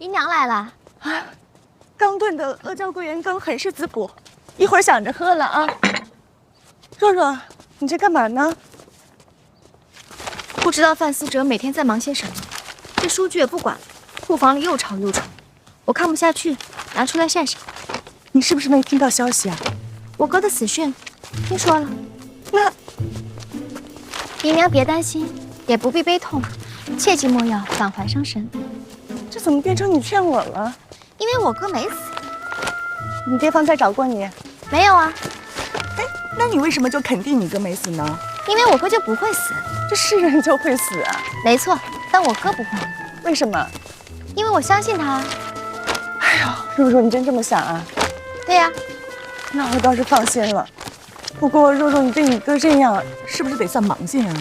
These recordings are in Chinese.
姨娘来了啊！刚炖的阿胶桂圆羹很是滋补，一会儿想着喝了啊。若若，你这干嘛呢？不知道范思哲每天在忙些什么，这书具也不管了，库房里又吵又吵，我看不下去，拿出来晒晒。你是不是没听到消息啊？我哥的死讯，听说了。那姨娘别担心，也不必悲痛，切记莫要返还伤神。这怎么变成你劝我了？因为我哥没死。你爹方才找过你？没有啊。哎，那你为什么就肯定你哥没死呢？因为我哥就不会死。这是人就会死啊？没错，但我哥不会。为什么？因为我相信他。哎呦，若若，你真这么想啊？对呀。那我倒是放心了。不过若若，你对你哥这样，是不是得算忙劲啊？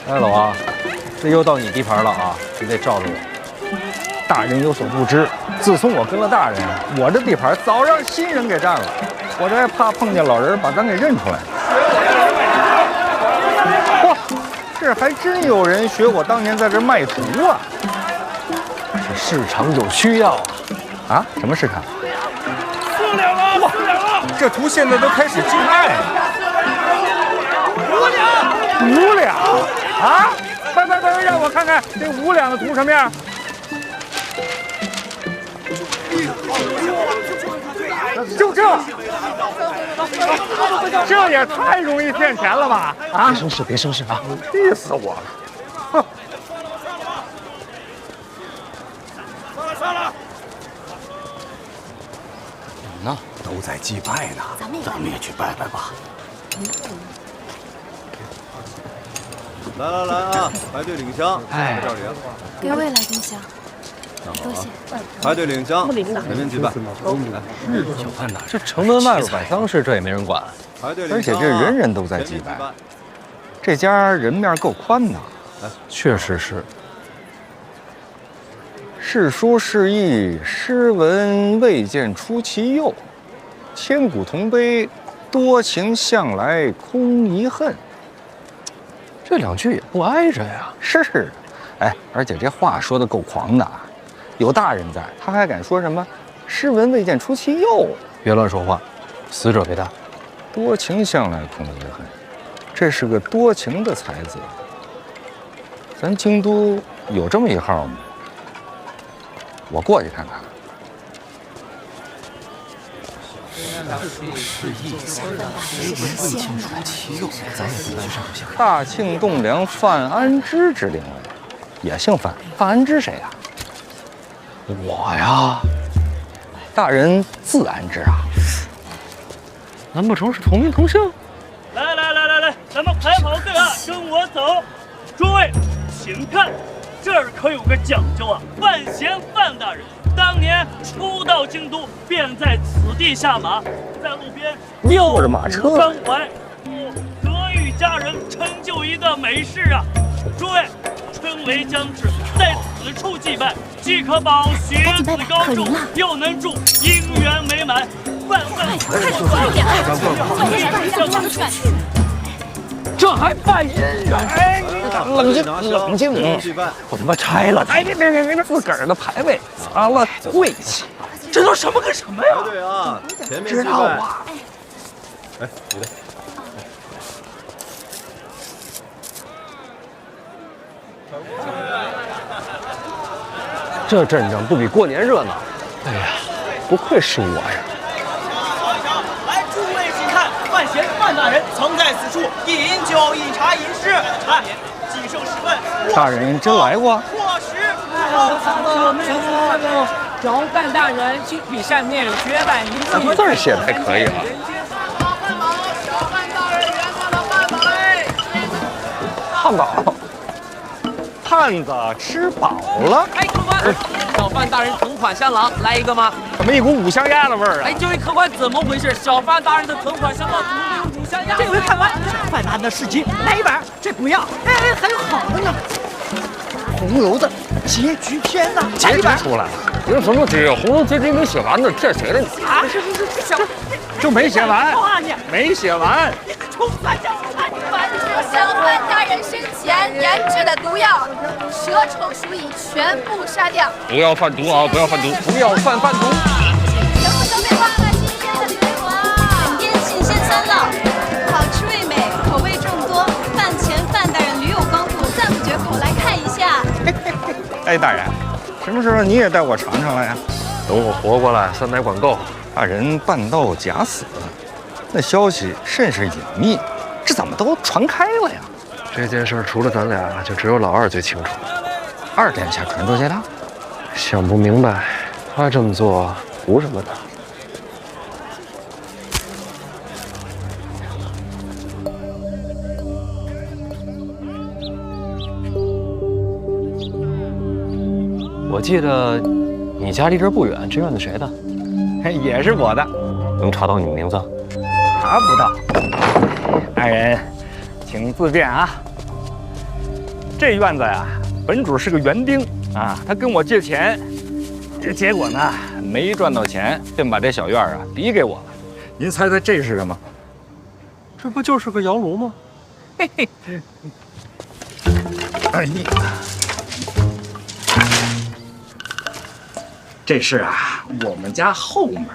哎，老王，这又到你地盘了啊！你得罩着我。大人有所不知，自从我跟了大人，我这地盘早让新人给占了。我这还怕碰见老人把咱给认出来。嚯，这还真有人学我当年在这卖图啊！这市场有需要啊！啊？什么市场4两了，4两了！这图现在都开始竞卖了。5两啊！快，让我看看这5两的图什么样。就这也太容易骗钱了吧！啊！别生事啊！气死我了！哼！算了！呢，都在祭拜呢，咱们也去拜拜吧。来啊！排队领香，在这里啊。给我也来根香。多谢。排队领香，前面举办。小范呐，这城门外边摆丧事，这也没人管。而且这人人都在祭拜，这家人面够宽的。确实是。世书世义，诗文未见出其右。千古同悲，多情向来空遗恨。这2句也不挨着呀。是，哎，而且这话说的够狂的啊！有大人在，他还敢说什么“诗文未见出其右”？别乱说话，死者为大。多情向来空遗恨，这是个多情的才子。咱京都有这么一号吗？我过去看看。大庆栋梁范安之之灵位，也姓范。范安之谁呀？我呀，大人字安之啊。难不成是同名同姓？来，咱们排好队啊，跟我走。诸位，请看，这儿可有个讲究啊！范闲范大人当年初到京都，便在此地下马，在路边又是马车关怀，德育佳人，成就一个美事啊！诸位，春闱将至，在此处祭拜，既可保学子高中，又能助姻缘美满。万万快点！这还办姻缘？哎，冷静！我他妈拆了！哎，别！自个儿的牌位砸了，晦气！这都什么跟什么呀？排队啊，前面知道啊。哎，你的。这阵仗不比过年热闹？哎呀，不愧是我呀！来，诸位请看，范闲范大人曾在此处一饮酒，一茶，吟诗，来，既盛时分。大人真来过？过时。小范大人亲笔善念，绝版一字。字写的还可以啊。小范大人圆满了汉堡嘞！汉堡。汉子吃饱了。哎，客官，小范大人同款香囊，来一个吗？怎么一股五香鸭的味儿啊？哎，这位客官怎么回事？小范大人的同款香囊独有五香鸭。这回看完，范大人的事情来一板，这不要。哎，还有好的呢。红楼的结局篇呢？结局出来了。凭什么结？红楼结局没写完呢，骗谁了你？啊，是，小，就没写完，没写完。你个臭三角！向范大人生前研制的毒药，蛇虫鼠蚁全部杀掉。不要贩毒啊！不要贩毒！不要贩毒！全部都被换了新鲜的水果。本店新鲜3了，好吃味美，口味众多。饭前范大人驴友光顾，赞不绝口，来看一下。哎，大人，什么时候你也带我尝尝来呀？等我活过来，3奶管够。大人半道假死，那消息甚是隐秘，这怎么都传开了呀？这件事除了咱俩，就只有老二最清楚。2殿下传出去了，想不明白，他这么做图什么呢？我记得你家离这儿不远，这院子谁的？也是我的。能查到你名字？查不到。大人，请自便啊。这院子呀，本主是个园丁啊，他跟我借钱，结果呢没赚到钱，便把这小院啊抵给我了。您猜猜这是什么？这不就是个窑炉吗？嘿嘿。哎呀，这是啊，我们家后门。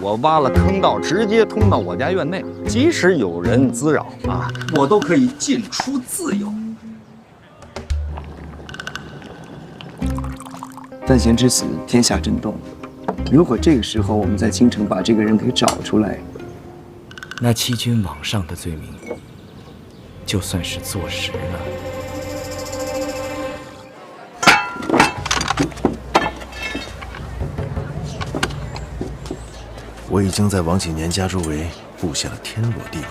我挖了坑道，直接通到我家院内，即使有人滋扰啊，我都可以进出自由。范闲之死，天下震动。如果这个时候我们在京城把这个人给找出来，那欺君罔上的罪名，就算是坐实了。我已经在王启年家周围布下了天罗地网，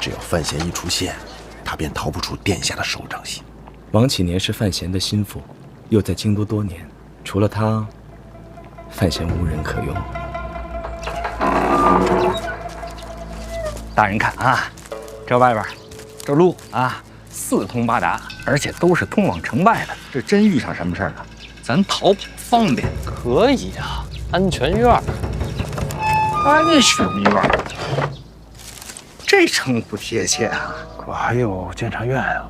只要范闲一出现，他便逃不出殿下的手掌心。王启年是范闲的心腹，又在京都多年，除了他，范闲无人可用。大人看啊，这外边，这路啊四通八达，而且都是通往城外的。这真遇上什么事儿了，咱逃跑方便。可以啊，安全院。安全院，这称呼贴切啊！可还有监察院啊。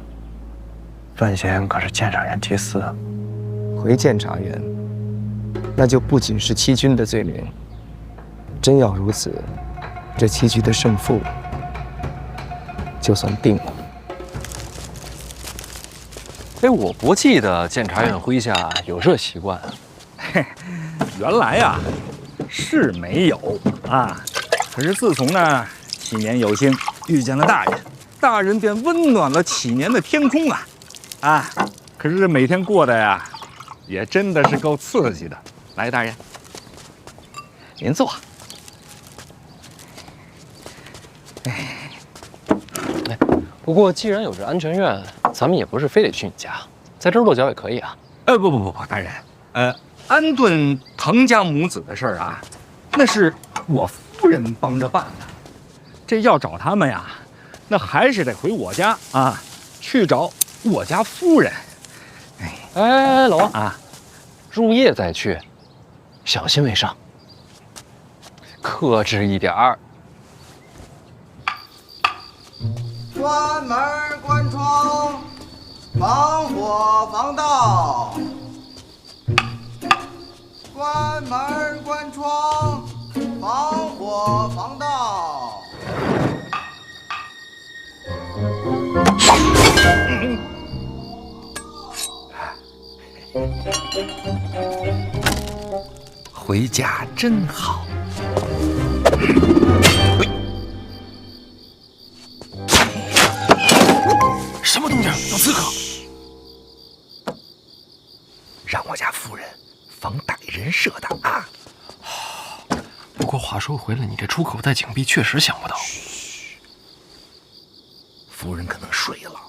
范闲可是监察院第4，回监察院，那就不仅是欺君的罪名。真要如此，这棋局的胜负就算定了。哎，我不记得监察院麾下有这习惯啊。原来呀，是没有啊。可是自从呢启年有幸遇见了大人，大人便温暖了启年的天空啊。啊，可是这每天过的呀，也真的是够刺激的。来，大人，您坐。不过既然有这安全院，咱们也不是非得去你家，在这儿落脚也可以啊。不，大人，安顿滕家母子的事儿啊，那是我夫人帮着办的。这要找他们呀，那还是得回我家啊，去找我家夫人。哎，老王啊，入夜再去，小心为上，克制一点儿。关门关窗，防火防盗。关门关窗，防火防盗。回家真好。什么动静？有刺客！让我家夫人防歹人设的啊！不过话说回来，你这出口在井壁确实想不到。夫人可能睡了，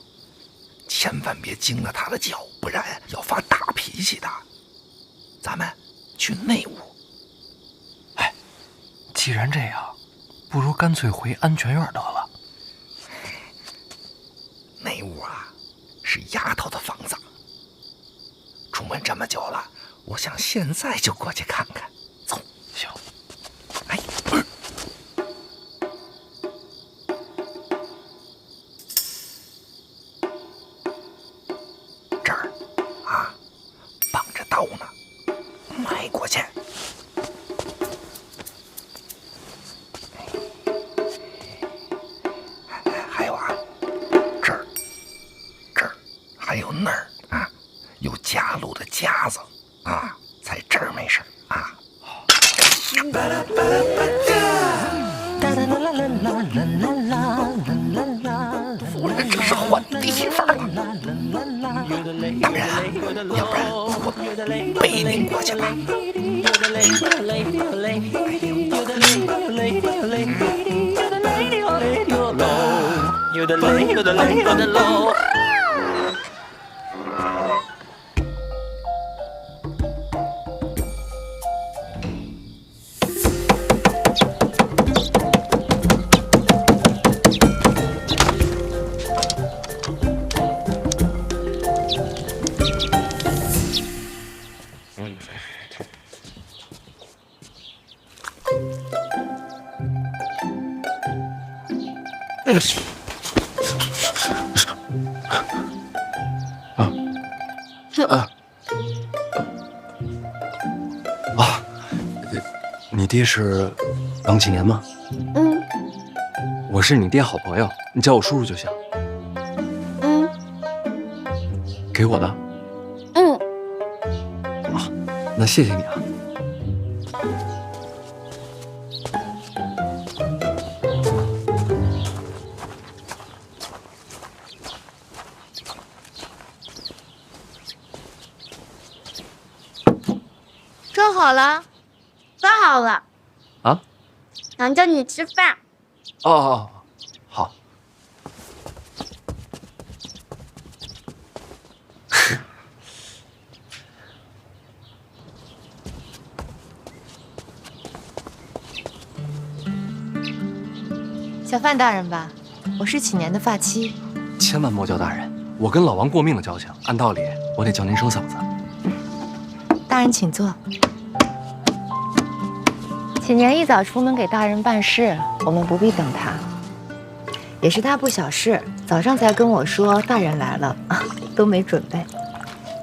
千万别惊了她的觉，不然要发大脾气的。咱们去内屋。哎，既然这样，不如干脆回安全院得了。内屋啊，是丫头的房子。出门这么久了，我想现在就过去看看。走，行。哎，这儿啊，绑着刀呢，迈过去。还有啊，这儿还有那儿啊，有夹路的夹子啊，在这儿没事啊。夫人这是换地方了，大人啊，要不然我背您过去吧。你爹是王启年吗？嗯。我是你爹好朋友，你叫我叔叔就行。嗯。给我的。嗯。啊，那谢谢你啊。装好了。装好了啊！娘叫你吃饭。哦，好。小范大人吧，我是启年的发妻。千万莫叫大人，我跟老王过命的交情，按道理我得叫您声嫂子。大人请坐。启年一早出门给大人办事，我们不必等他。也是他不小事，早上才跟我说大人来了，都没准备。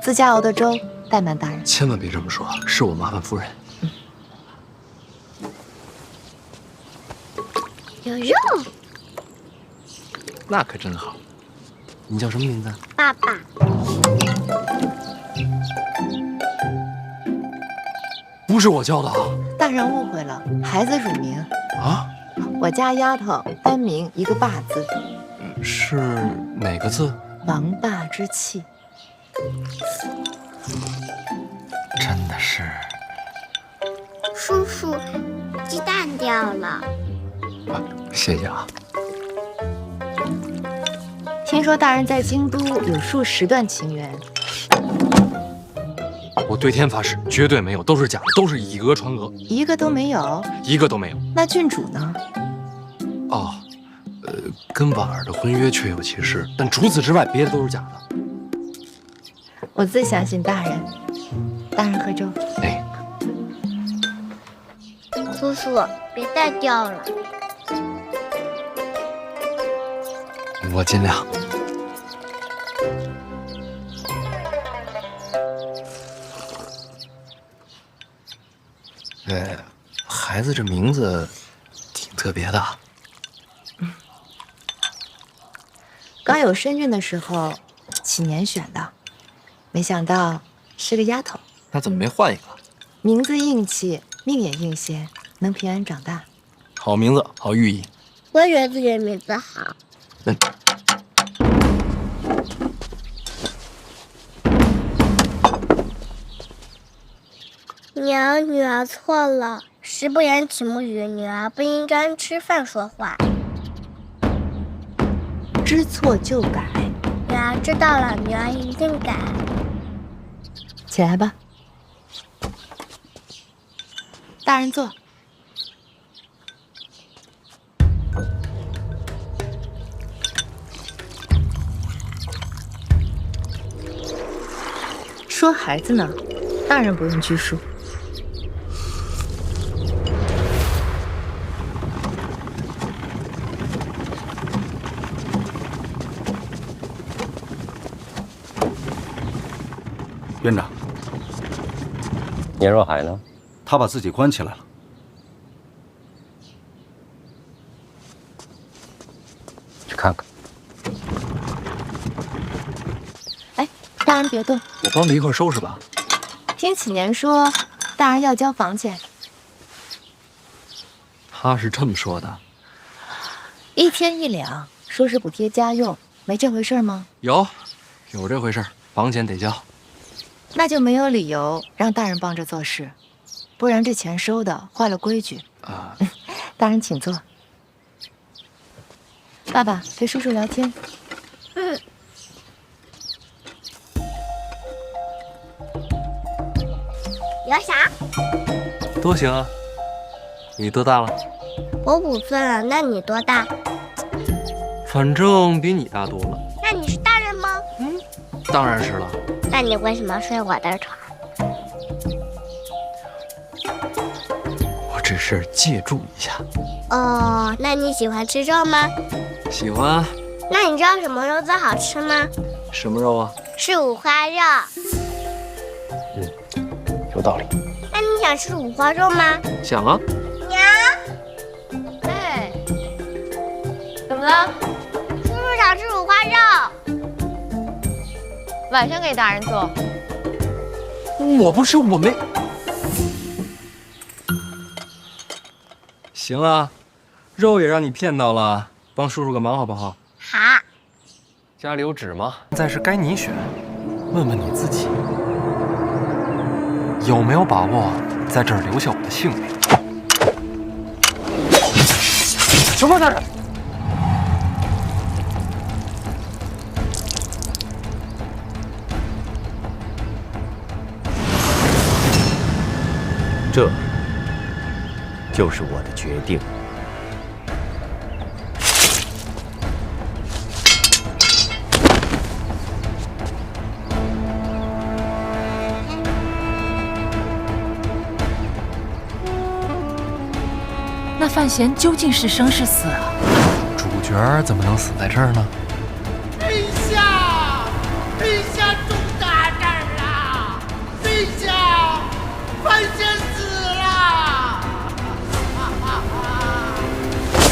自家熬的粥，怠慢大人。千万别这么说，是我麻烦夫人。有肉，那可真好。你叫什么名字？爸爸。不是我叫的啊！大人误会了，孩子乳名啊。我家丫头单名一个霸字，是哪个字？王霸之气。真的是。叔叔，鸡蛋掉了。谢谢啊。听说大人在京都有数10段情缘。我对天发誓，绝对没有，都是假的，都是以讹传讹，一个都没有，一个都没有。那郡主呢？哦，跟婉儿的婚约确有其事，但除此之外，别的都是假的。我最相信大人。大人喝粥。哎，叔叔，别再掉了。我尽量。孩子这名字挺特别的。刚有身孕的时候，启年选的，没想到是个丫头。那怎么没换一个？名字硬气，命也硬些，能平安长大。好名字，好寓意。我也觉得自己的名字好。娘，女儿错了。食不言，寝不语，女儿不应该吃饭说话。知错就改。女儿知道了，女儿一定改。起来吧。大人坐。说孩子呢，大人不用拘束。院长，聂若海呢？他把自己关起来了。去看看。哎，大人别动，我帮着一块收拾吧。听启年说，大人要交房钱。他是这么说的。1天1两，说是补贴家用，没这回事吗？有这回事，房钱得交。那就没有理由让大人帮着做事，不然这钱收的坏了规矩啊。大人请坐。爸爸陪叔叔聊天。聊啥？都行啊。你多大了？我5岁了，那你多大？反正比你大多了。那你是大人吗？当然是了。那你为什么睡我的床？我只是借住一下。哦，那你喜欢吃肉吗？喜欢。那你知道什么肉最好吃吗？什么肉啊？是五花肉。有道理。那你想吃五花肉吗？想啊。娘。哎，怎么了？叔叔想吃五花肉。晚上给大人做。我不是，我没。行啊，肉也让你骗到了，帮叔叔个忙好不好？好。家里有纸吗？现在是该你选，问问你自己，有没有把握在这儿留下我的性命？什么大人？这就是我的决定。那范闲究竟是生是死啊？主角怎么能死在这儿呢？陛下，陛下中大事了！陛下，范闲死了！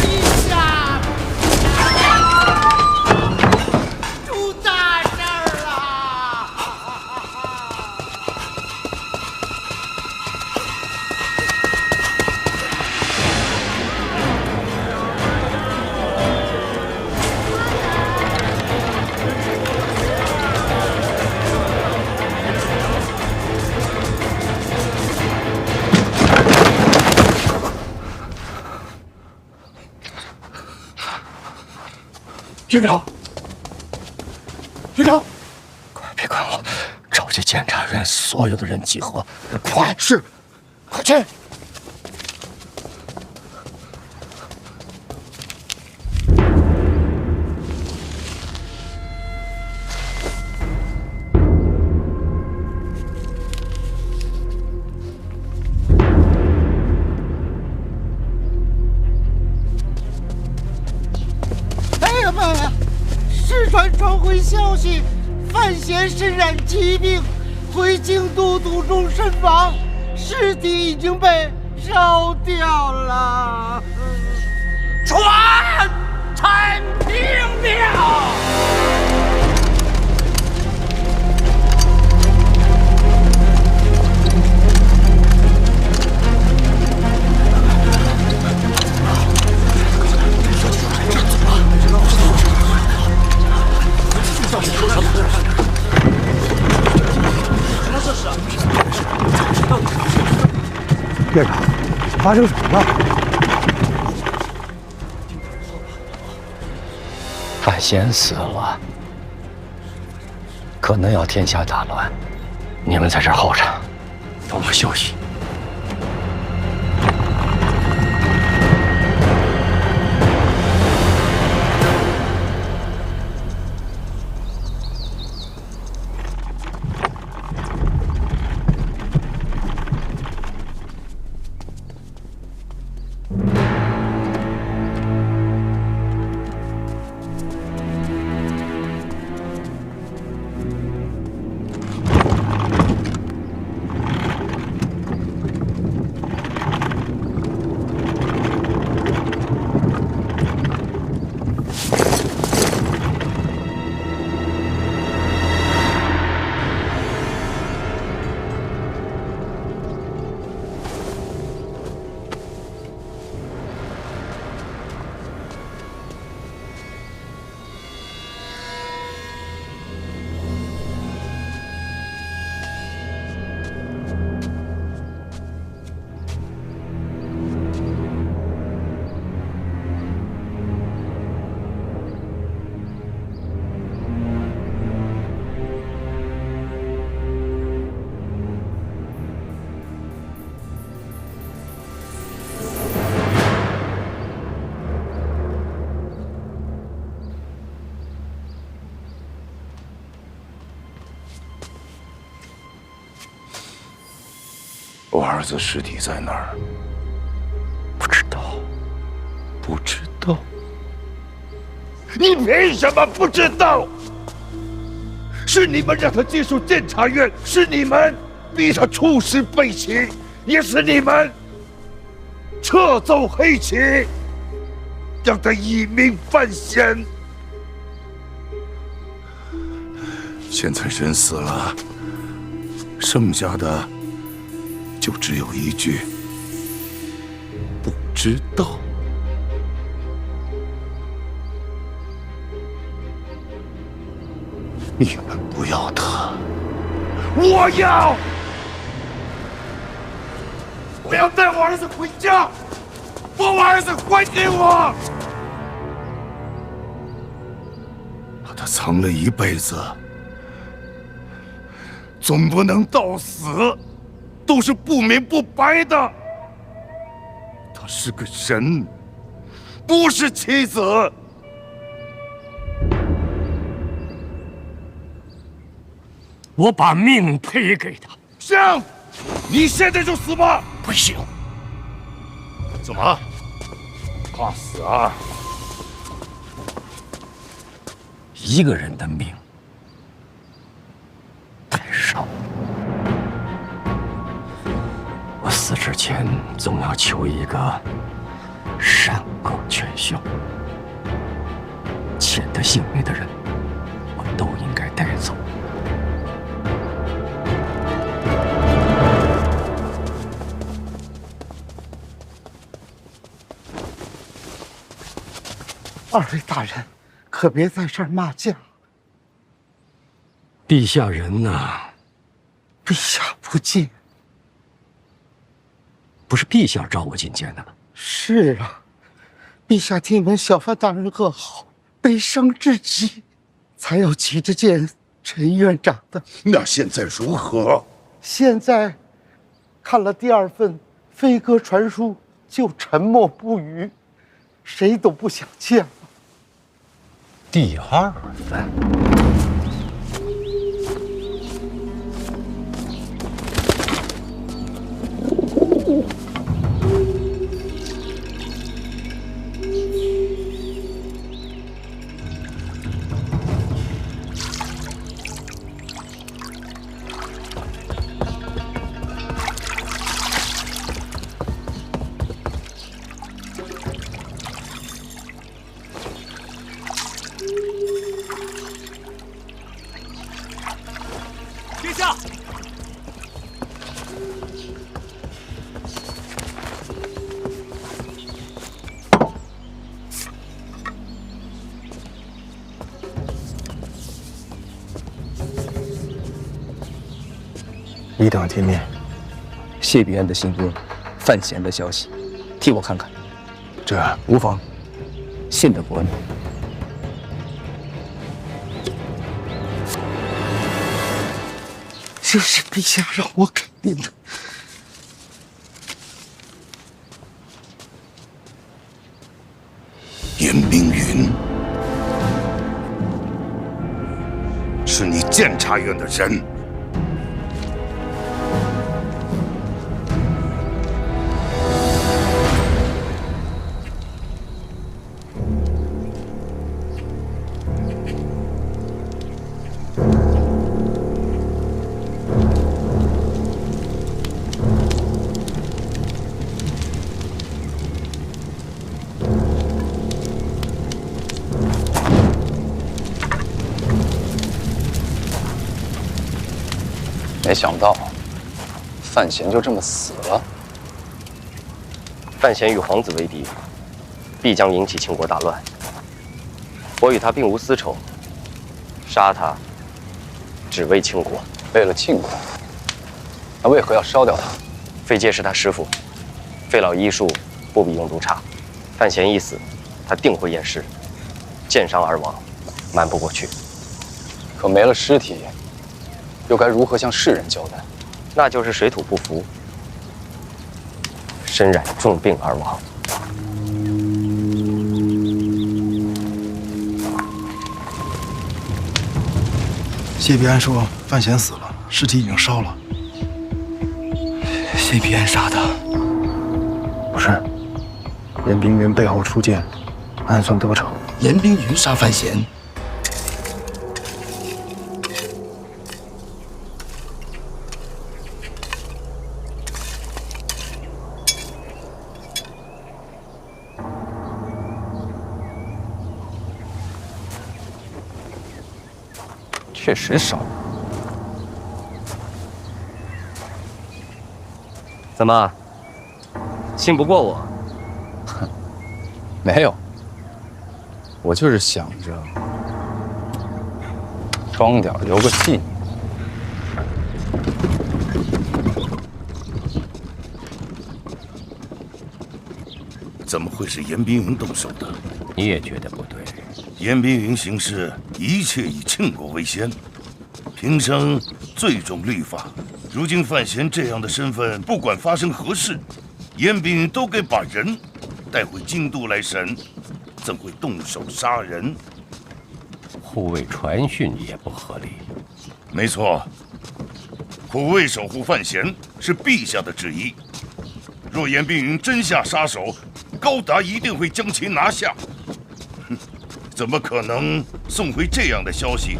陛下，出大事了！院长，院长，快别管我，召集检察院所有的人集合，快！是，快去！传回消息，范闲身染疾病，回京都途中身亡，尸体已经被烧掉了。传陈平了。什么事啊？院长，发生什么了？范闲死了，可能要天下大乱。你们在这儿候着，等我休息。我儿子尸体在哪儿？不知道，不知道。你凭什么不知道？是你们让他接受监察院，是你们逼他出师背旗，也是你们撤走黑旗，让他以命犯险。现在人死了，剩下的就只有一句：不知道。你们不要他，我要！我要带我儿子回家，把我儿子还给我！把他藏了一辈子，总不能到死都是不明不白的。他是个人，不是棋子。我把命赔给他。行，你现在就死吧！不行。怎么？怕死啊？一个人的命太少，我死之前总要求一个善恶全消。欠他性命的人，我都应该带走。二位大人，可别在这儿骂将。陛下人呐，陛下不见。不是陛下召我觐见的吗？是啊，陛下听闻小范大人噩耗，悲伤至极，才要急着见陈院长的。那现在如何？现在看了第二份飞鸽传书，就沉默不语，谁都不想见了。第二份。殿下，一等听命。谢必安的信中，范闲的消息，替我看看。这无妨。信得过你。这是陛下让我肯定的。严明云是你监察院的人。没想到，范闲就这么死了。范闲与皇子为敌，必将引起倾国大乱。我与他并无私仇，杀他只为倾国。为了庆国，那为何要烧掉他？费介是他师父，费老医术不比用毒差。范闲一死，他定会验尸，剑伤而亡，瞒不过去。可没了尸体，又该如何向世人交代？那就是水土不服，身染重病而亡。谢必安说范闲死了，尸体已经烧了。谢必安杀的？不是，严冰云背后出剑，暗算得逞。严冰云杀范闲？确实少。怎么，信不过我？没有，我就是想着装点留个纪念。怎么会是严冰云动手的？你也觉得不对？严冰云行事一切以庆国为先，平生最重律法。如今范闲这样的身份，不管发生何事，严冰云都该把人带回京都来审，怎会动手杀人？护卫传讯也不合理。没错，护卫守护范闲是陛下的旨意。若严冰云真下杀手，高达一定会将其拿下。哼，怎么可能送回这样的消息？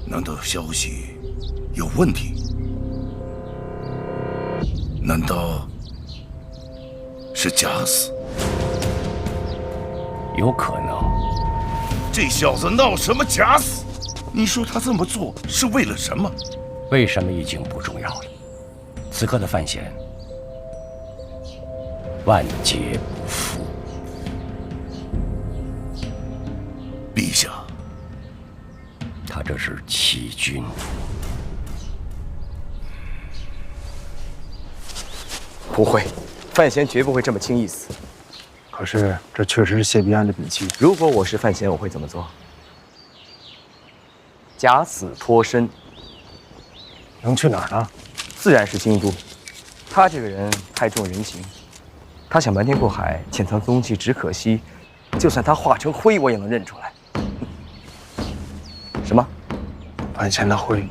难道消息有问题？难道是假死？有可能。这小子闹什么假死？你说他这么做是为了什么？为什么已经不重要了。此刻的范闲，万劫不复。陛下，他这是欺君。不会，范闲绝不会这么轻易死。可是这确实是谢必安的笔迹。如果我是范闲，我会怎么做？假死脱身。能去哪儿呢？自然是京都。他这个人太重人情，他想瞒天过海，潜藏踪迹，只可惜，就算他化成灰，我也能认出来。什么？范闲的灰。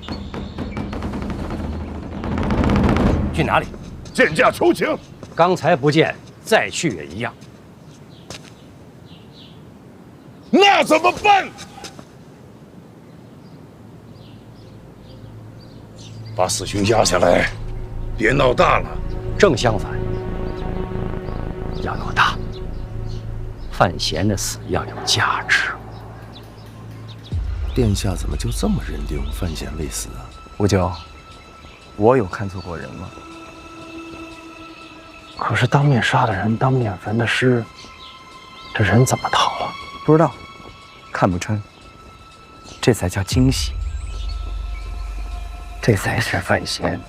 去哪里？见驾求情。刚才不见，再去也一样。那怎么办？把死刑压下来，别闹大了。正相反，要闹大。范闲的死要有价值。殿下怎么就这么认定范闲未死啊？吴九，我有看错过人吗？可是当面杀的人，当面焚的尸，这人怎么逃了？不知道，看不穿。这才叫惊喜。这才是范闲。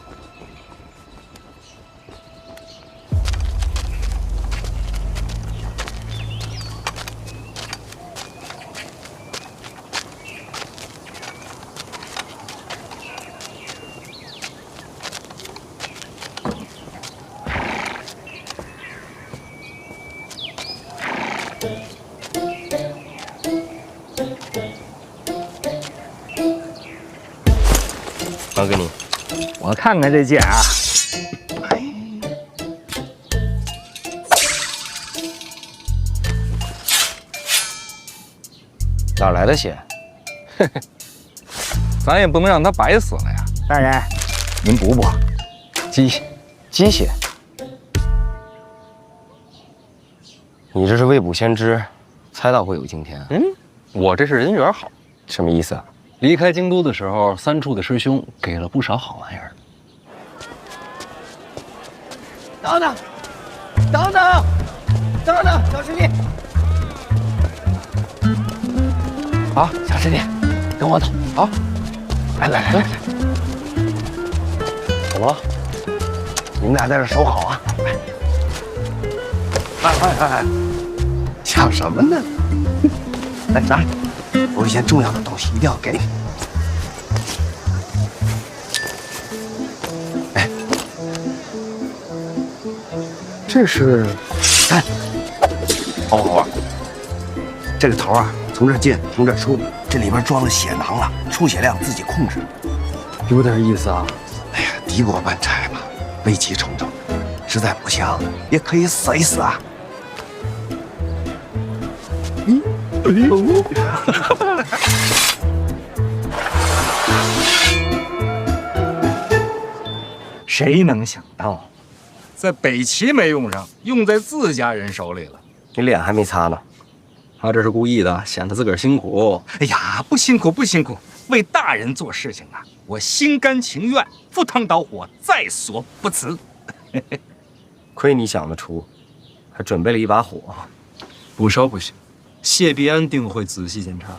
还给你，我看看这剑啊。哪来的血？嘿嘿，咱也不能让他白死了呀。大人，您补补。鸡血。你这是未卜先知，猜到会有今天。我这是人缘好。什么意思啊？离开京都的时候，三处的师兄给了不少好玩意儿。等等，等等，等等，小师弟。好，小师弟，跟我走。好，来来来来来，怎么了？你们俩在这守好啊！哎，想什么呢？来，拿着，我有一件重要的东西一定要给你。哎，这是，看，好不好玩？这个头啊，从这进，从这出，这里边装了血囊了，出血量自己控制。有点意思啊。哎呀，敌国办差嘛，危急重重，实在不行也可以死一死啊。谁能想到，在北齐没用上，用在自家人手里了？你脸还没擦呢。他这是故意的，显得自个儿辛苦。哎呀，不辛苦不辛苦，为大人做事情啊，我心甘情愿，赴汤蹈火，在所不辞。亏你想得出，还准备了一把火。不烧不行，谢必安定会仔细检查。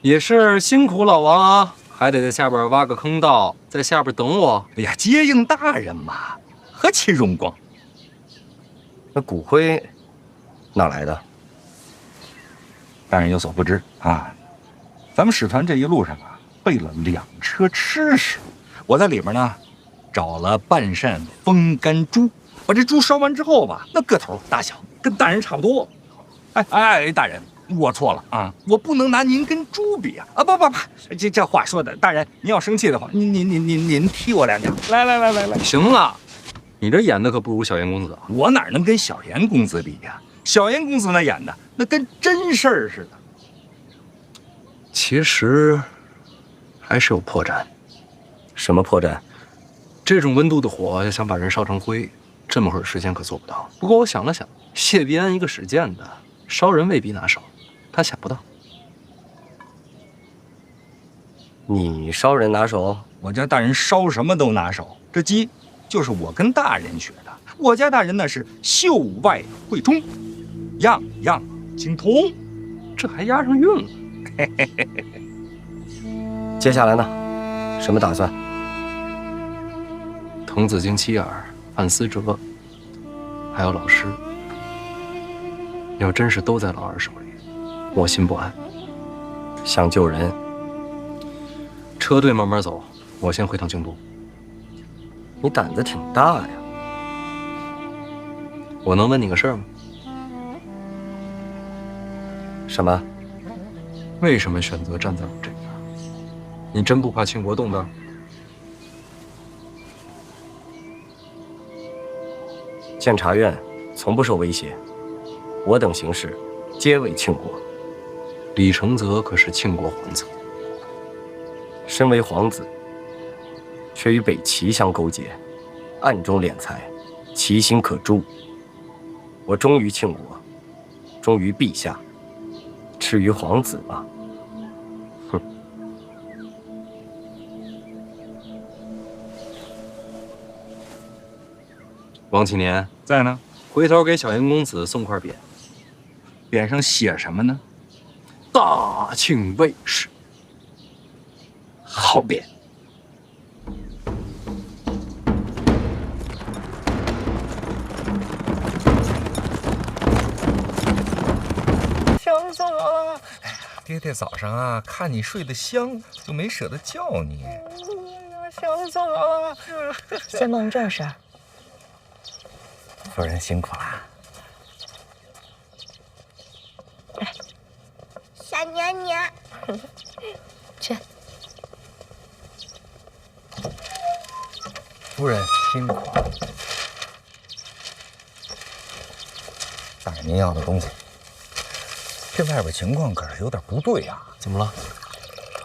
也是辛苦老王啊，还得在下边挖个坑道，在下边等我。哎呀，接应大人嘛，何其荣光！那骨灰哪来的？大人有所不知啊，咱们使团这一路上啊，备了2车吃食，我在里面呢找了半扇风干猪，把这猪烧完之后吧，那个头大小跟大人差不多。哎，大人，我错了啊，我不能拿您跟猪比啊！不，这话说的，大人您要生气的话，您踢我2脚。来，行了，你这演的可不如小严公子啊！我哪能跟小严公子比呀？小严公子那演的那跟真事儿似的。其实还是有破绽。什么破绽？这种温度的火要想把人烧成灰，这么会儿时间可做不到。不过我想了想，谢必安一个使剑的，烧人未必拿手，他想不到。你烧人拿手？我家大人烧什么都拿手，这鸡就是我跟大人学的。我家大人那是秀外慧中，样样精通，这还押上韵了。接下来呢？什么打算？滕子京、妻儿、范思哲，还有老师，要真是都在老二手里，我心不安。想救人，车队慢慢走，我先回趟京都。你胆子挺大呀。我能问你个事儿吗？什么？为什么选择站在我这边？你真不怕庆国动荡？监察院从不受威胁，我等行事皆为庆国。李承泽可是庆国皇子，身为皇子，却与北齐相勾结，暗中敛财，其心可诛。我忠于庆国，忠于陛下，至于皇子嘛，哼。王启年在呢，回头给小严公子送块匾，匾上写什么呢？大庆卫士。好匾。想死我了！爹爹早上啊，看你睡得香，就没舍得叫你。想死我了！先忙正事儿。夫人辛苦了。小娘娘，去。夫人辛苦了。大人您要的东西。这外边情况可是有点不对呀。怎么了？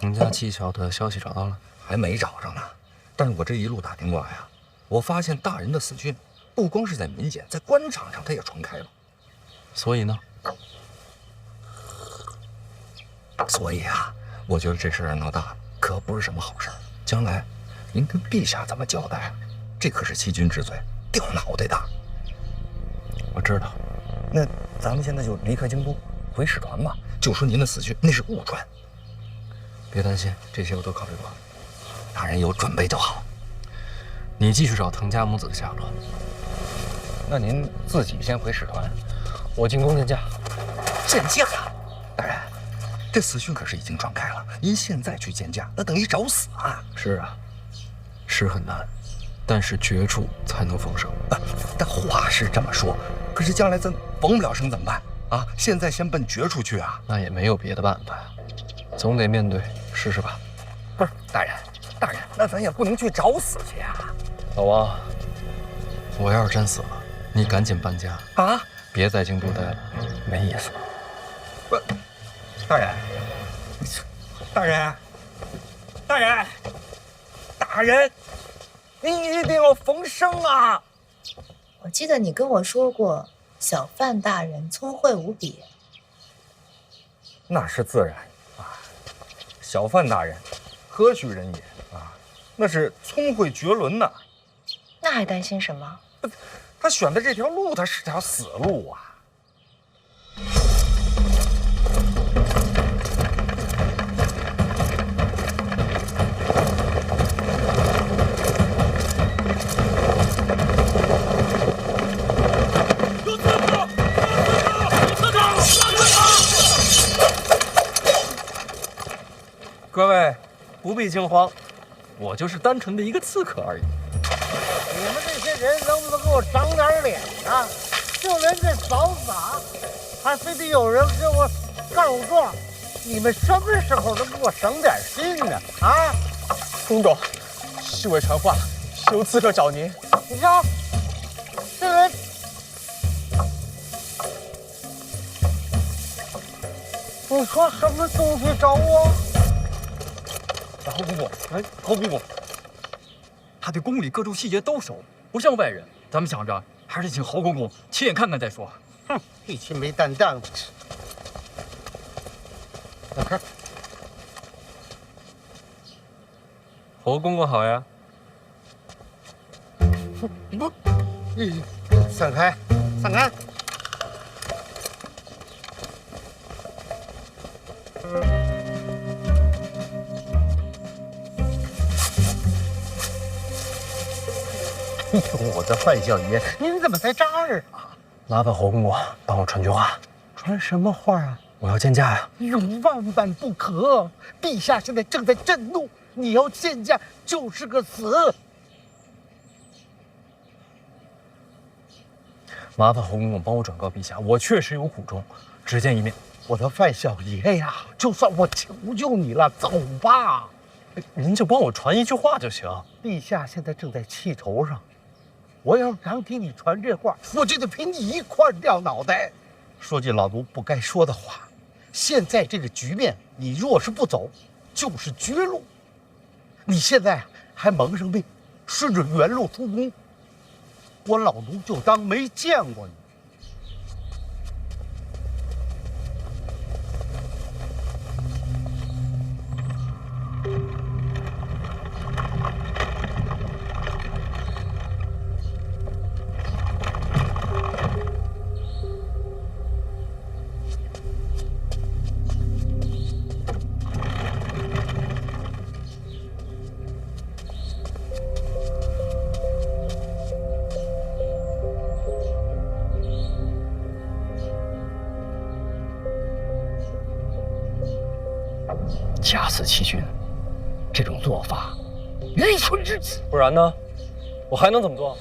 滕家蹊跷的消息找到了？还没找着呢。但是我这一路打听过来啊，我发现大人的死讯不光是在民间，在官场上他也传开了。所以呢？所以啊，我觉得这事儿闹大了，可不是什么好事儿。将来您跟陛下怎么交代啊？这可是欺君之罪，掉脑袋的。我知道。那咱们现在就离开京都，回使团吧。就说您的死讯那是误传。别担心，这些我都考虑过。大人有准备就好。你继续找滕家母子的下落。那您自己先回使团，我进宫见驾。见驾？大人，这死讯可是已经传开了，您现在去见驾，那等于找死啊！是啊，是很难，但是绝处才能逢生。但话是这么说，可是将来咱逢不了生怎么办？啊，现在先奔决出去啊？那也没有别的办法呀，总得面对试试吧。不是，大人，那咱也不能去找死去呀。老王，我要是真死了，你赶紧搬家啊！别在京都待了，没意思。不，大人，您一定要逢生啊！我记得你跟我说过，小范大人聪慧无比。那是自然啊，小范大人何许人也啊？那是聪慧绝伦呐。那还担心什么？他选的这条路，他是条死路啊。各位不必惊慌，我就是单纯的一个刺客而已。你们这些人能不能给我长点脸啊？就连这扫洒，还非得有人给我告状，你们什么时候能给我省点心呢？啊！公主，侍卫传话，是有刺客找您。你说，这人，你说什么东西找我？侯公公，侯公公，他对宫里各处细节都熟，不像外人。咱们想着还是请侯公公亲眼看看再说。哼，一群没担当的。老哥，侯公公好呀。不，散开，散开。哎呦，我的范小爷，您怎么在这儿啊？麻烦侯公公帮我传句话。传什么话啊？我要见驾呀！万万不可！陛下现在正在震怒，你要见驾就是个死。麻烦侯公公帮我转告陛下，我确实有苦衷，只见一面。我的范小爷呀，就算我求救你了，走吧。您就帮我传一句话就行。陛下现在正在气头上，我要常听你传这话，我就得陪你一块掉脑袋。说句老奴不该说的话，现在这个局面，你若是不走，就是绝路。你现在还蒙上病，顺着原路出宫，我老奴就当没见过你。掐死齐军，这种做法愚蠢至极。不然呢？我还能怎么做？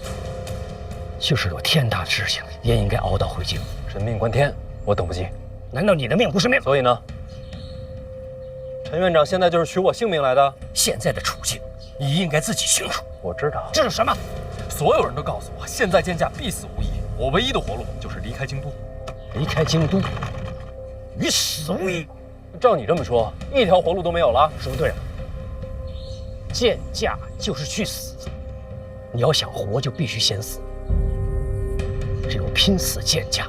就是有天大的事情，也应该熬到回京。人命关天，我等不及。难道你的命不是命？所以呢？陈院长现在就是取我性命来的。现在的处境，你应该自己清楚。我知道。这是什么？所有人都告诉我，现在见驾必死无疑。我唯一的活路就是离开京都。离开京都，与死无异。照你这么说，一条活路都没有了。说对了，见驾就是去死。你要想活，就必须先死。只有拼死见驾，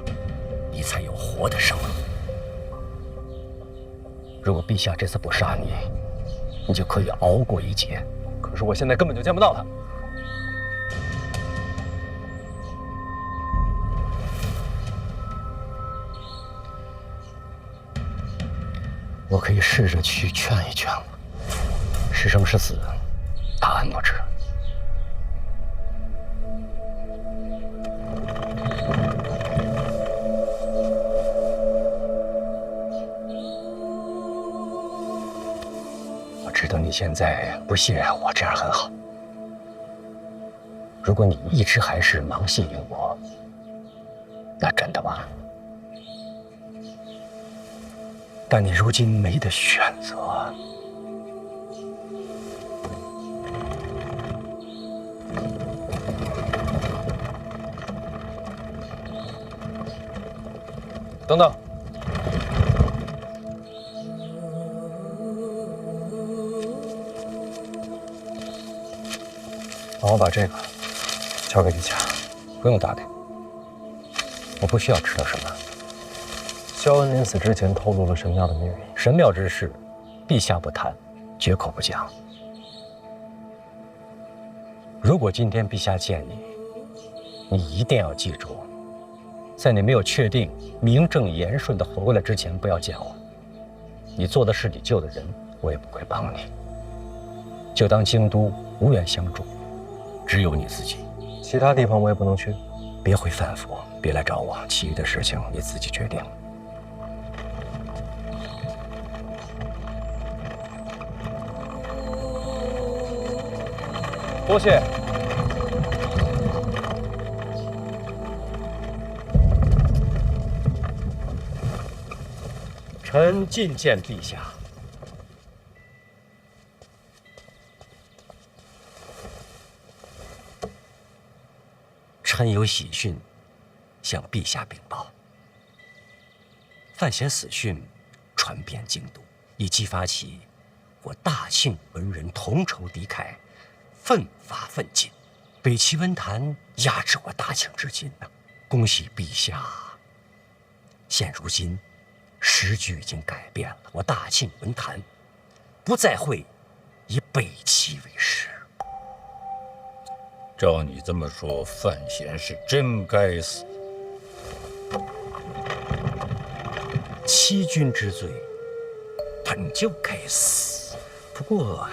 你才有活的生路。如果陛下这次不杀你，你就可以熬过一劫。可是我现在根本就见不到他。我可以试着去劝一劝了。是生是死，答案不知。我知道你现在不信任我，这样很好。如果你一直还是盲信于我，那真的完了。但你如今没得选择。等等，帮我把这个交给陛下，不用打听，我不需要知道什么。萧恩临死之前透露了神庙的秘密，神庙之事，陛下不谈，绝口不讲。如果今天陛下见你，你一定要记住，在你没有确定名正言顺地活过来之前，不要见我。你做的是你救的人，我也不会帮你。就当京都无缘相助，只有你自己。其他地方我也不能去，别回范府，别来找我。其余的事情你自己决定。多谢。臣觐见陛下。臣有喜讯向陛下禀报。范闲死讯传遍京都，已激发起我大庆文人同仇敌忾，奋发奋进。北齐文坛压制我大庆至今呐！恭喜陛下！现如今时局已经改变了，我大庆文坛不再会以北齐为师。照你这么说，范闲是真该死。欺君之罪本就该死，不过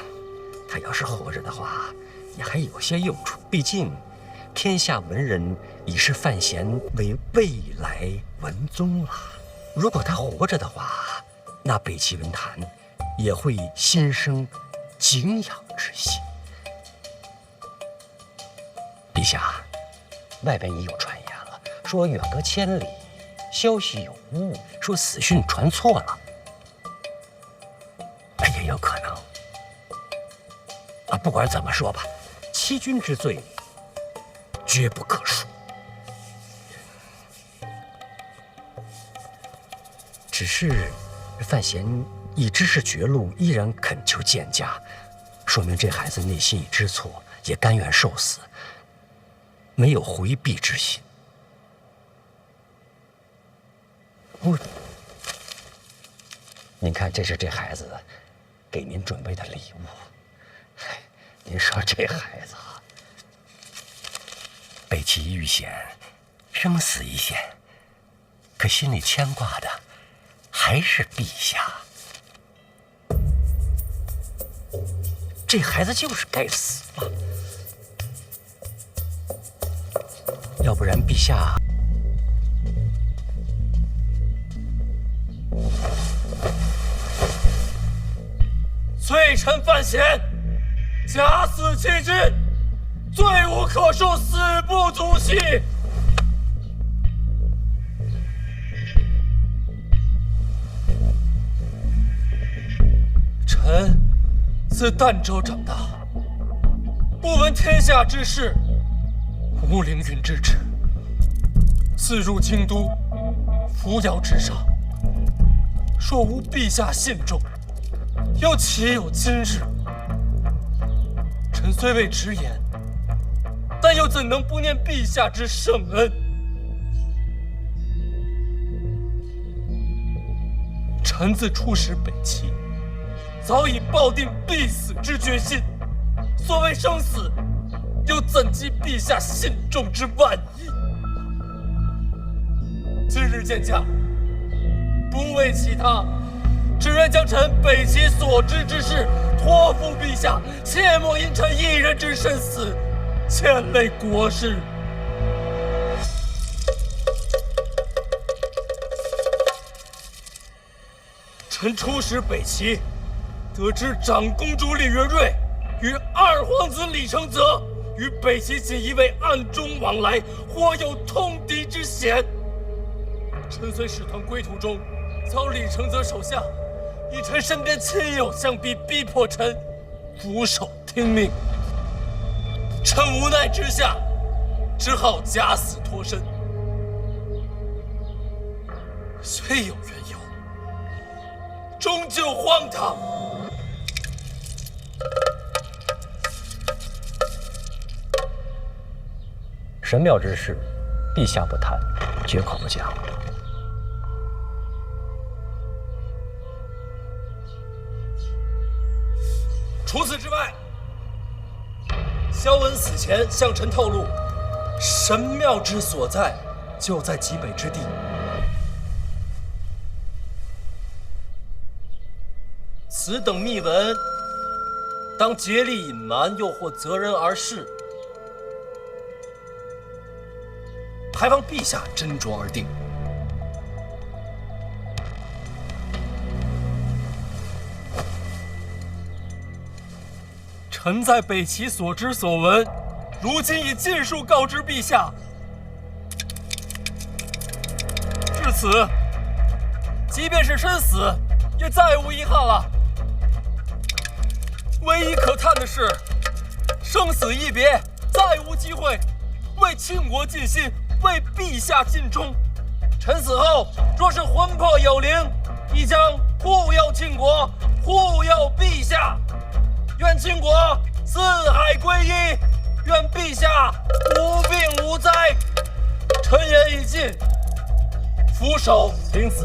他要是活着的话，也还有些用处。毕竟天下文人已视范闲为未来文宗了。如果他活着的话，那北齐文坛也会心生敬仰之心。陛下，外边已有传言了，说远隔千里，消息有误，说死讯传错了。也有可能。不管怎么说吧，欺君之罪绝不可恕。只是范闲已知是绝路，依然恳求见驾，说明这孩子内心已知错，也甘愿受死，没有回避之心。您看，这是这孩子给您准备的礼物。您说这孩子北齐遇险，生死一线，可心里牵挂的还是陛下。这孩子就是该死吧？要不然陛下罪臣范闲，假死欺君，罪无可恕，死不足惜。臣自儋州长大，不闻天下之事，无凌云之志。自入京都，扶摇直上，若无陛下信重，又岂有今日？臣虽未直言，但又怎能不念陛下之圣恩？臣自出使北齐，早已抱定必死之决心。所谓生死，又怎及陛下信重之万一？今日见驾，不为其他，只愿将臣北齐所知之事托付陛下，切莫因臣一人之身死，牵累国事。臣出使北齐，得知长公主李元瑞与二皇子李承泽与北齐锦衣卫暗中往来，或有通敌之嫌。臣随使团归途中，遭李承则手下以臣身边亲友相逼，逼迫臣俯首听命。臣无奈之下，只好假死脱身。虽有缘由，终究荒唐。神妙之事，陛下不谈，绝口不讲。除此之外，萧文死前向臣透露，神庙之所在就在极北之地。此等密文，当竭力隐瞒，又或择人而事，还望陛下斟酌而定。臣在北齐所知所闻，如今已尽数告知陛下。至此，即便是身死，也再无遗憾了。唯一可叹的是，生死一别，再无机会为庆国尽心，为陛下尽忠。臣死后，若是魂魄有灵，亦将护佑庆国，护佑陛下。愿庆国四海归一，愿陛下无病无灾。臣言已尽，俯首领死。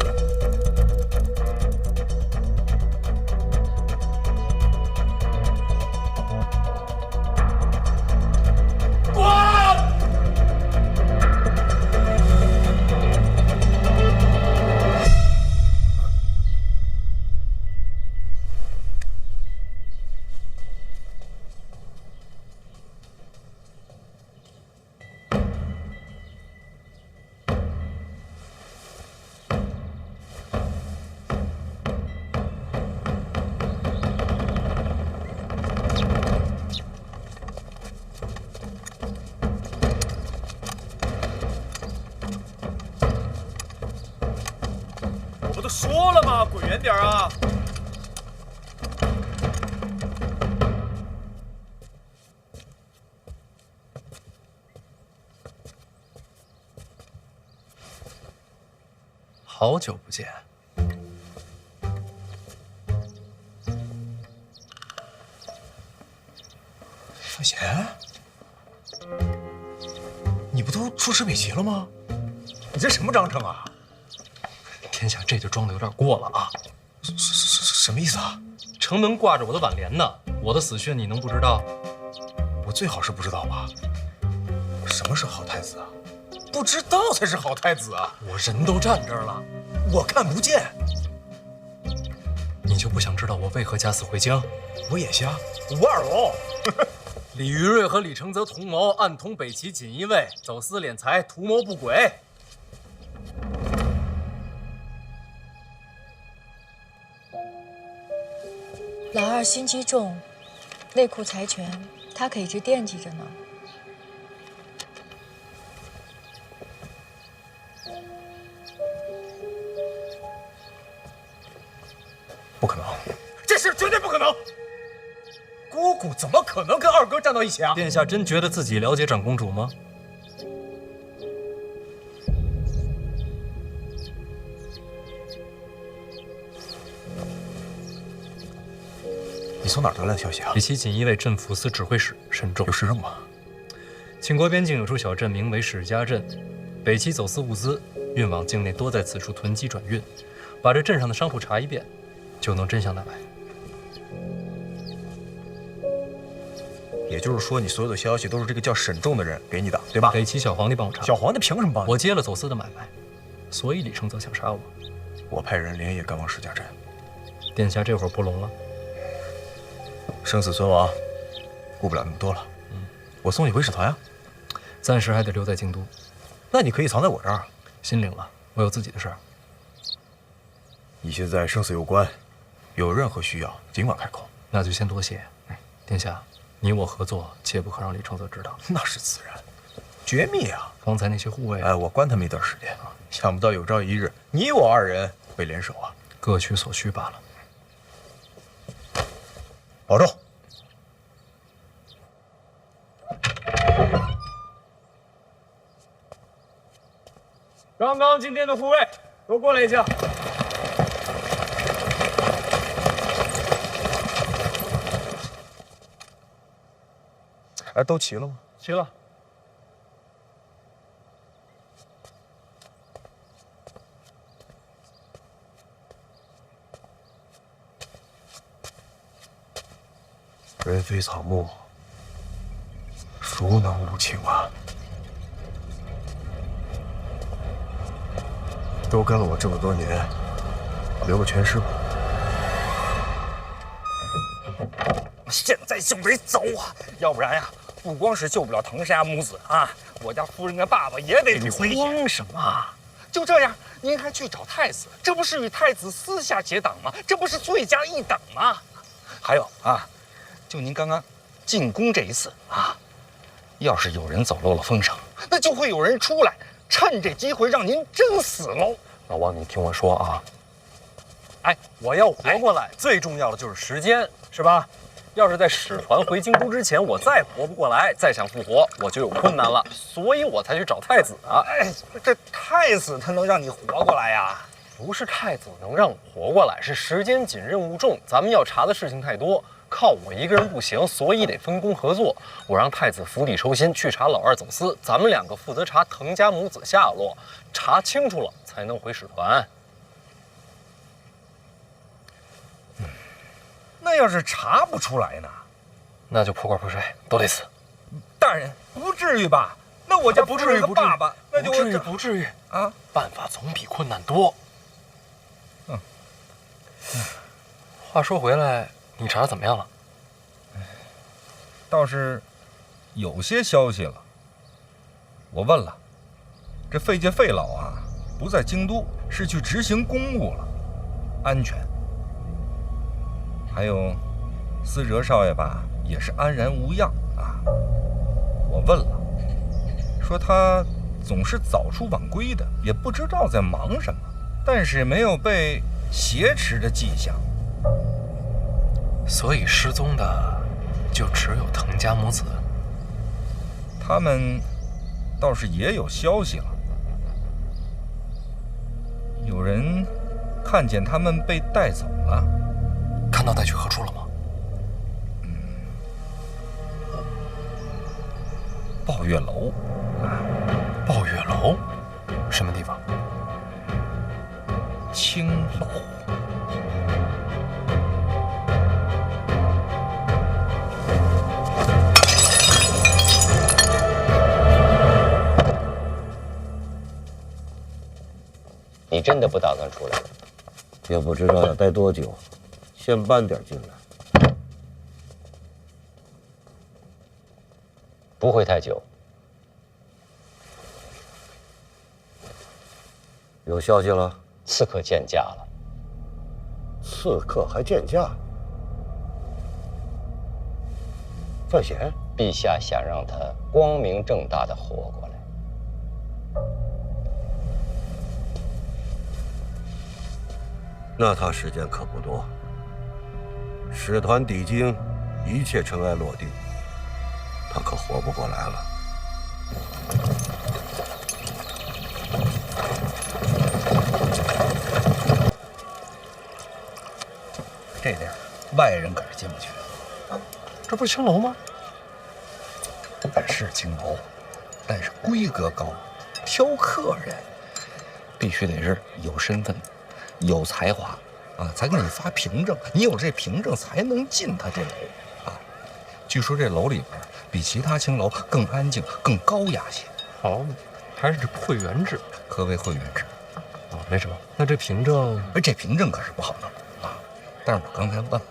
我都说了嘛，滚远点啊！好久不见，范闲，你不都出师北齐了吗？你这什么章程啊？天下这就装的有点过了啊！什么意思啊？城门挂着我的挽联呢，我的死讯你能不知道？我最好是不知道吧？什么是好太子啊？不知道才是好太子啊！我人都站这儿了，我看不见。你就不想知道我为何假死回京？我眼瞎，吴二龙。李于瑞和李承则同谋，暗通北齐锦衣卫，走私敛财，图谋不轨。老二心机重，内库财权，他可一直惦记着呢。不可能，这事绝对不可能！姑姑怎么可能跟二哥站到一起啊？殿下真觉得自己了解长公主吗？你从哪儿得来的消息啊？北齐锦衣卫镇抚司指挥使沈仲有事吗？庆国边境有处小镇，名为史家镇。北齐走私物资运往境内，多在此处囤积转运。把这镇上的商铺查一遍，就能真相大白。也就是说，你所有的消息都是这个叫沈仲的人给你的，对吧？北齐小皇帝帮我查。小皇帝凭什么帮你？我接了走私的买卖，所以李承则想杀我。我派人连夜赶往史家镇。殿下这会儿不聋了。生死存亡，顾不了那么多了。我送你回使团呀。暂时还得留在京都。那你可以藏在我这儿。心领了，我有自己的事儿。你现在生死攸关，有任何需要尽管开口。那就先多谢。殿下，你我合作，切不可让李承则知道。那是自然，绝密啊！方才那些护卫，我关他们一段时间。想不到有朝一日，你我二人为联手啊，各取所需罢了。保重。刚刚进店的护卫都过来一下。哎，都齐了吗？齐了。人非草木，孰能无情啊？都跟了我这么多年，留个全尸吧。现在就得走啊，要不然呀，不光是救不了藤沙母子啊，我家夫人的爸爸也得你慌什么？就这样，您还去找太子，这不是与太子私下结党吗？这不是罪加一等吗？还有啊，就您刚刚进宫这一次啊，要是有人走漏了风声，那就会有人出来，趁这机会让您真死喽。老王，你听我说啊，哎，我要活过来，最重要的就是时间，是吧？要是在使团回京都之前，我再活不过来，再想复活，我就有困难了，所以我才去找太子啊。哎，这太子他能让你活过来呀？不是太子能让我活过来，是时间紧，任务重，咱们要查的事情太多，靠我一个人不行，所以得分工合作。我让太子釜底抽薪去查老二走私，咱们两个负责查藤家母子下落，查清楚了才能回使团。那要是查不出来呢？那就破罐破摔，都得死。大人，不至于吧？那我家不至于，爸爸，那就不至于啊！办法总比困难多。话说回来，你查的怎么样了？倒是有些消息了。我问了，这费介费老啊，不在京都，是去执行公务了，安全。还有，思哲少爷吧，也是安然无恙啊。我问了，说他总是早出晚归的，也不知道在忙什么，但是没有被挟持的迹象。所以失踪的就只有藤家母子。他们倒是也有消息了，有人看见他们被带走了。看到带去何处了吗？抱月楼。抱月楼，什么地方？青楼。你真的不打算出来？也不知道要待多久。先搬点进来，不会太久。有消息了？刺客见驾了。刺客还见驾？范闲，陛下想让他光明正大的活过来。那他时间可不多。使团抵京，一切尘埃落定，他可活不过来了。这地儿外人可是进不去的。这不是青楼吗？是青楼，但是规格高，挑客人必须得是有身份、有才华。才给你发凭证，你有这凭证才能进他这楼啊。据说这楼里边比其他青楼更安静、更高雅些。好，还是这会员制？何为会员制？没什么。那这凭证，这凭证可是不好弄啊。但是我刚才问了，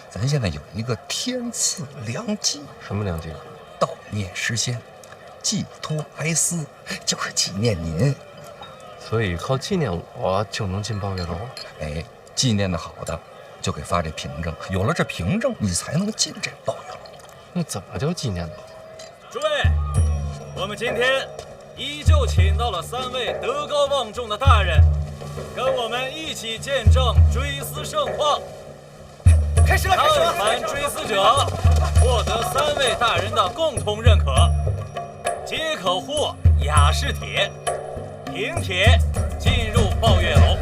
咱现在有一个天赐良机。什么良机？悼念诗仙，寄托哀思，就是纪念您。所以靠纪念我就能进抱月楼？哎，纪念的好的就给发这凭证，有了这凭证，你才能进这抱月楼。那怎么叫纪念的好？诸位，我们今天依旧请到了3位德高望重的大人，跟我们一起见证追思盛况。开始了，开始了！看盘追思者获得3位大人的共同认可，皆可获雅士帖、平帖，进入抱月楼。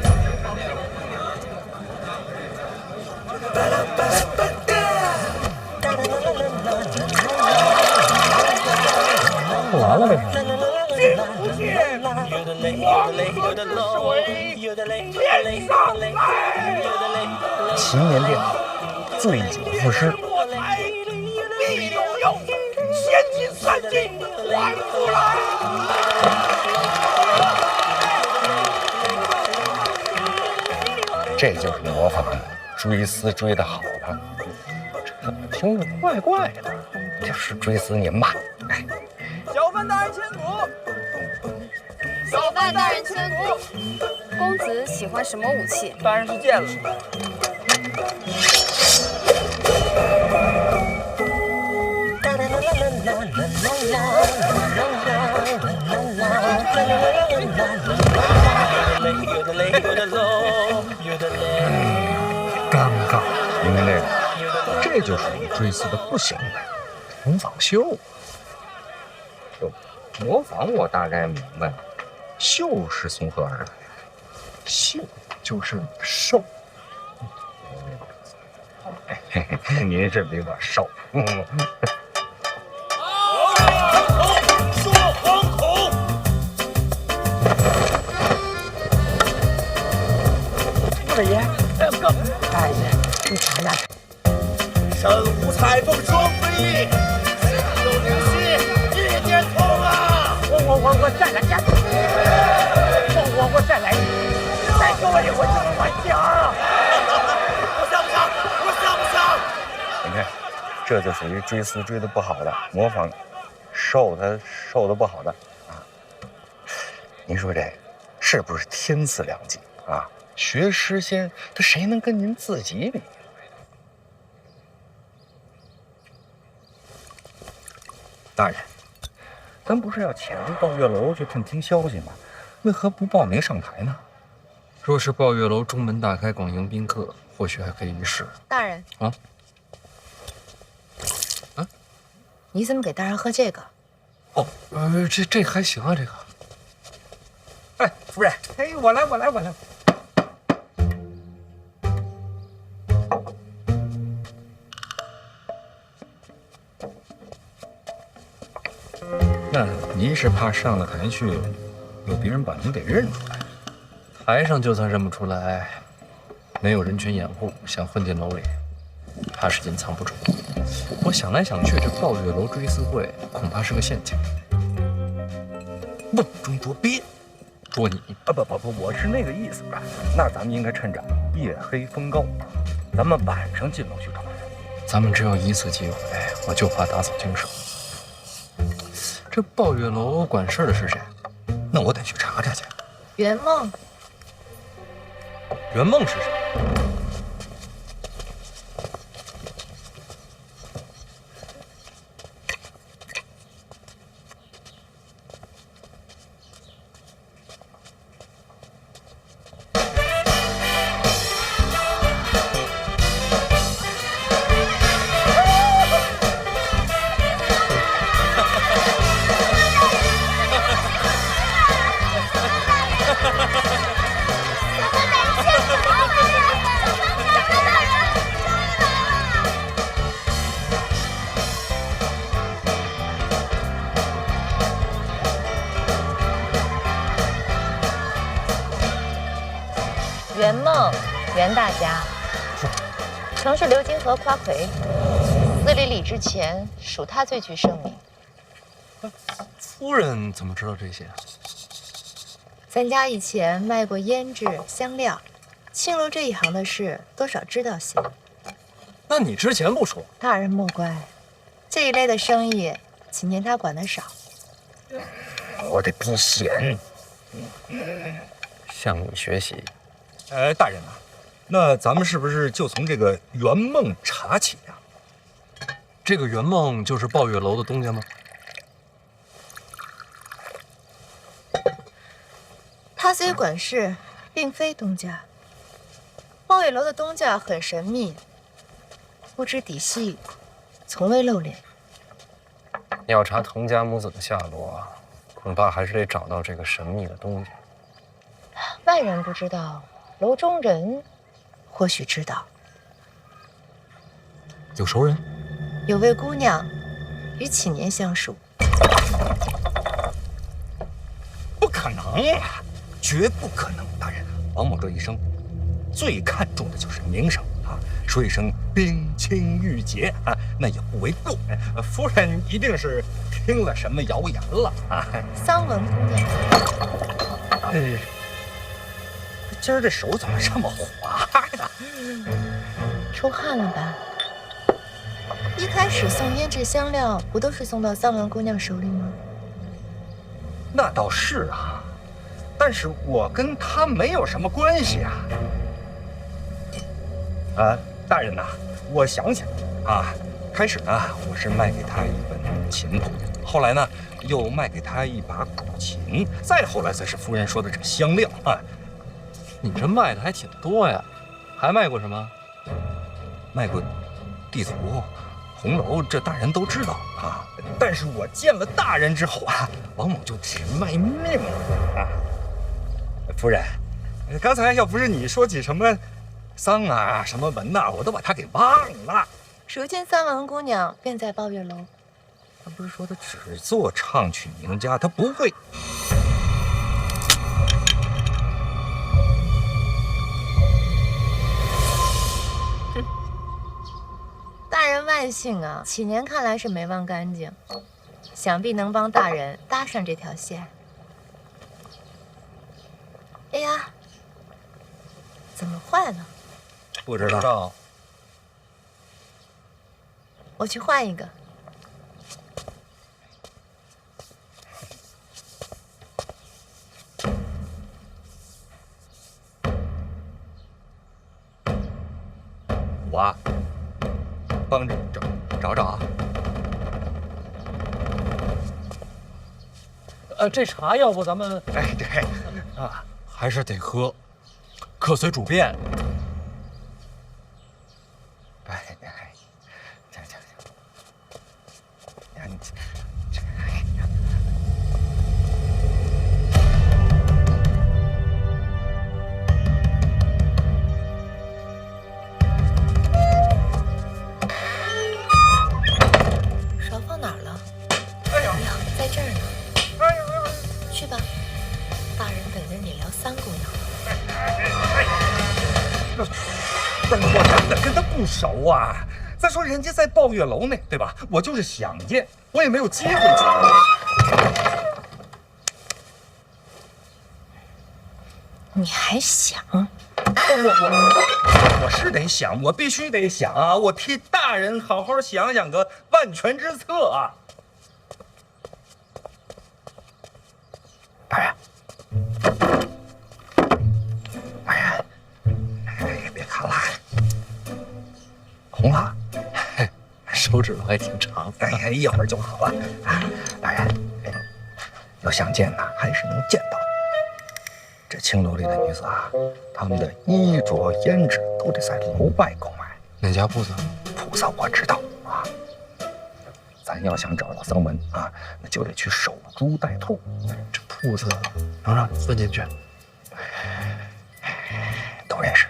完了没？进不去？王子水天上来！祈年殿，醉酒赋诗。必有用，千金散尽还不来！这就是模仿追思追得好的，这怎么听着怪怪的？就是追思您吧。哎，小范大人千古。小范大人千古。公子喜欢什么武器？当然是剑了。尴尬，因为这就属于追思的不行的模仿秀。就模仿我大概明白了，秀是从何而来？秀就是瘦。嘿嘿，您是比我瘦。说惶恐。二爷，大爷，你查查。身无彩凤双飞翼，心有灵犀一点通啊！我再来，我再来，再给我一回这个玩笑。我想不想？我想不想？你看，这就属于追思追的不好的，模仿瘦他瘦的不好的啊。您说这是不是天赐良机啊？学诗仙，他谁能跟您自己比？大人，咱不是要潜入抱月楼去探听消息吗？为何不报名上台呢？若是抱月楼中门大开，广迎宾客，或许还可以一试。大人啊，你怎么给大人喝这个？哦，这还行啊，这个。哎，夫人，哎，我来。那您是怕上了台去，有别人把您给认出来？台上就算认不出来，没有人群掩护，想混进楼里，怕是隐藏不住。我想来想去，这抱月楼追思会恐怕是个陷阱。瓮中捉鳖，捉你啊！不，我是那个意思吧？那咱们应该趁着夜黑风高，咱们晚上进楼去找人。咱们只有一次机会，我就怕打草惊蛇。这抱月楼管事的是谁？那我得去查查去。圆梦。圆梦是谁？圆梦，袁大家，曾是流金河夸魁，4里里之前属他最具盛名。夫人怎么知道这些？咱家以前卖过胭脂香料，青楼这一行的事多少知道些。那你之前不说？大人莫怪，这一类的生意，今年他管得少。我得避嫌，向你学习。大人啊，那咱们是不是就从这个圆梦查起呀？这个圆梦就是抱月楼的东家吗？他虽管事，并非东家。抱月楼的东家很神秘，不知底细，从未露脸。要查滕家母子的下落，恐怕还是得找到这个神秘的东家。外人不知道，楼中人或许知道。有熟人？有位姑娘，与启年相熟。不可能啊，绝不可能！大人，王某这一生最看重的就是名声啊，说一声冰清玉洁啊，那也不为过。夫人一定是听了什么谣言了啊！桑文姑娘。今儿这手怎么这么滑呀？出汗了吧？一开始送胭脂香料，不都是送到桑文姑娘手里吗？那倒是啊，但是我跟她没有什么关系啊。大人呐，我想想啊，开始呢，我是卖给她一本琴谱，后来呢，又卖给她一把古琴，再后来才是夫人说的这香料啊。你这卖的还挺多呀，还卖过什么？卖过地图、红楼，这大人都知道啊。但是我见了大人之后啊，王某就只卖命了啊。夫人，刚才要不是你说起什么丧啊、什么文呐，我都把他给忘了。如今桑文姑娘便在抱月楼。他不是说他只做唱曲名家，他不会。大人万幸啊，启年看来是没忘干净，想必能帮大人搭上这条线。哎呀，怎么坏了？不知道。我去换一个。我帮着找找啊。这茶要不咱们……哎，对，啊，还是得喝，客随主便。哎，行，呀，你这，哎呀。勺放哪儿了？哎呀，在这儿呢。哎呀，去吧，大人等着你聊三姑娘。不是，我真的跟他不熟啊。再说人家在抱月楼呢，对吧？我就是想见，我也没有机会见。你还想？我是得想，我必须得想啊！我替大人好好想想个万全之策啊！大人，哎，别看了，红了，手指头还挺长。哎，一会儿就好了。大人，要想见呢，还是能见到的。这青楼里的女子啊，她们的衣着胭脂都得在楼外购买。哪家铺子？铺子我知道啊。咱要想找到桑文啊，那就得去守株待兔。这铺子能让你钻进去？都认识。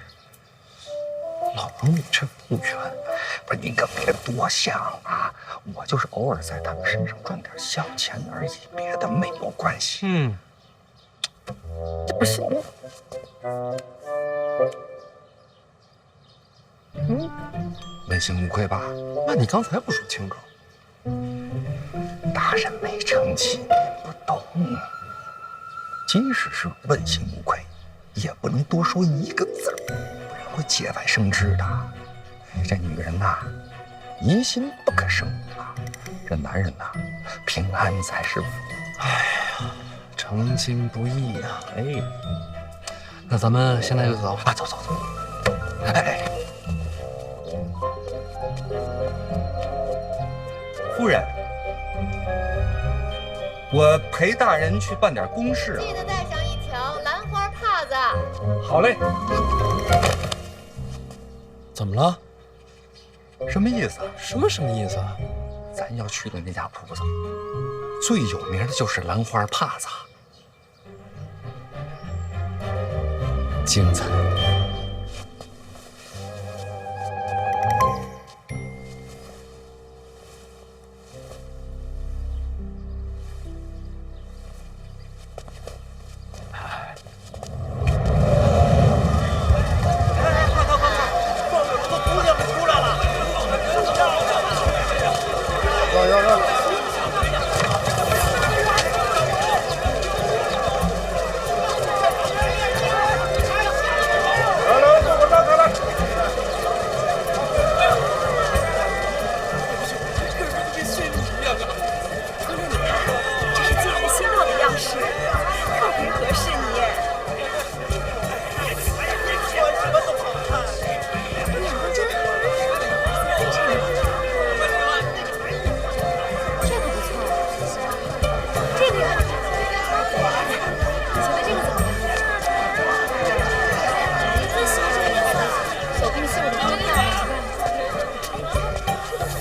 老王，你这不远。不是您可别多想啊，我就是偶尔在他们身上赚点小钱而已，别的没有关系。这不行。问心无愧吧？那你刚才不说清楚？大人没成器，您不懂。即使是问心无愧，也不能多说一个字儿，不然会节外生枝的。这女人呐，疑心不可生啊。这男人呐，平安才是福。哎呀，成亲不易呀！哎，那咱们现在就走啊，走。哎，夫人，我陪大人去办点公事啊。记得带上一条兰花帕子。好嘞。怎么了？什么意思？什么意思？咱要去的那家铺子，最有名的就是兰花帕子，精彩。